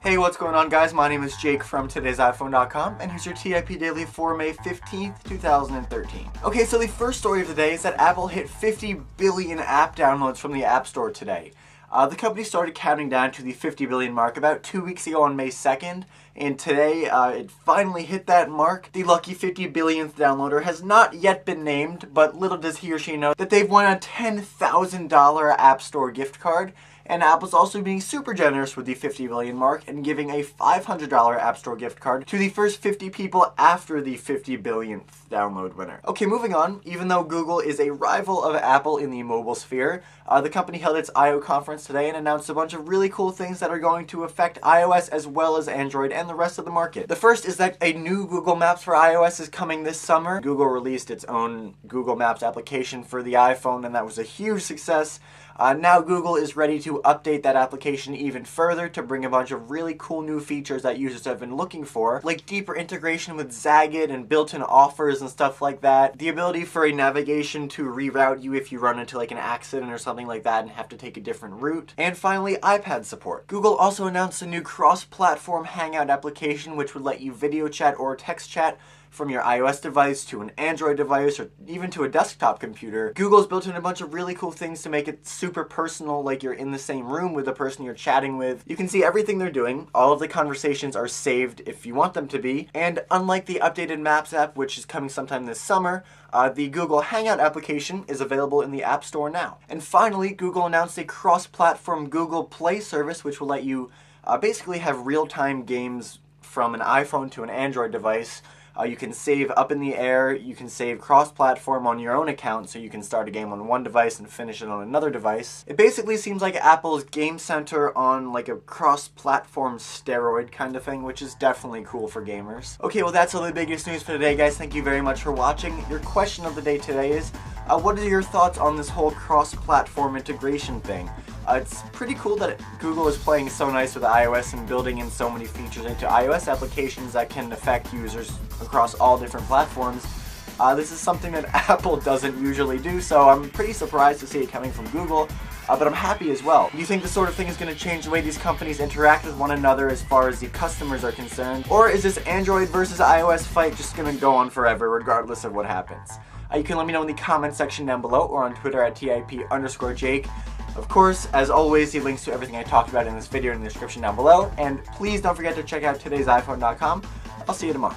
Hey, what's going on, guys? My name is Jake from today'siphone.com, and here's your TIP Daily for May 15th, 2013. Okay, so the first story of the day is that Apple hit 50 billion app downloads from the App Store today. The company started counting down to the 50 billion mark about 2 weeks ago on May 2nd, and today it finally hit that mark. The lucky 50 billionth downloader has not yet been named, but little does he or she know that they've won a $10,000 App Store gift card. And Apple's also being super generous with the 50 billion mark and giving a $500 App Store gift card to the first 50 people after the 50 billionth download winner. Okay, moving on. Even though Google is a rival of Apple in the mobile sphere, the company held its I/O conference today and announced a bunch of really cool things that are going to affect iOS as well as Android and the rest of the market. The first is that a new Google Maps for iOS is coming this summer. Google released its own Google Maps application for the iPhone, and that was a huge success. Now Google is ready to update that application even further to bring a bunch of really cool new features that users have been looking for, like deeper integration with Zagat and built-in offers and stuff like that, the ability for a navigation to reroute you if you run into like an accident or something like that and have to take a different route, and finally iPad support. Google also announced a new cross-platform Hangout application which would let you video chat or text chat from your iOS device to an Android device or even to a desktop computer. Google's built in a bunch of really cool things to make it super personal, like you're in the same room with the person you're chatting with. You can see everything they're doing. All of the conversations are saved if you want them to be. And unlike the updated Maps app, which is coming sometime this summer, the Google Hangout application is available in the App Store now. And finally, Google announced a cross-platform Google Play service, which will let you basically have real-time games from an iPhone to an Android device. You can save up in the air, you can save cross-platform on your own account, so you can start a game on one device and finish it on another device. It basically seems like Apple's Game Center on like a cross-platform steroid kind of thing, which is definitely cool for gamers. Okay, well that's all the biggest news for today, guys. Thank you very much for watching. Your question of the day today is, what are your thoughts on this whole cross-platform integration thing? It's pretty cool that Google is playing so nice with iOS and building in so many features into iOS applications that can affect users across all different platforms. This is something that Apple doesn't usually do, so I'm pretty surprised to see it coming from Google, but I'm happy as well. Do you think this sort of thing is going to change the way these companies interact with one another as far as the customers are concerned? Or is this Android versus iOS fight just going to go on forever regardless of what happens? You can let me know in the comment section down below or on Twitter at TIP_Jake. Of course, as always, the links to everything I talked about in this video are in the description down below, and please don't forget to check out today'siphone.com. I'll see you tomorrow.